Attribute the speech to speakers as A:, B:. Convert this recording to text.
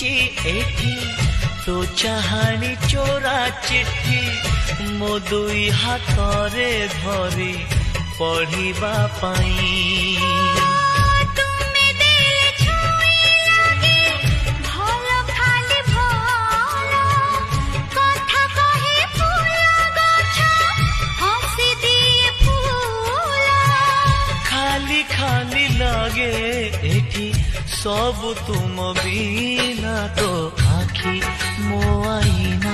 A: ଲେଖିଛି ଏଠି ତୋ ଚାହାଣୀ ଚୋରା ଚିଠି ମୋ ଦୁଇ ହାତରେ ଧରି ପଢିବା ପାଇଁ। खाली लगे एठी सब तुम बिना तो आखी मो आईना।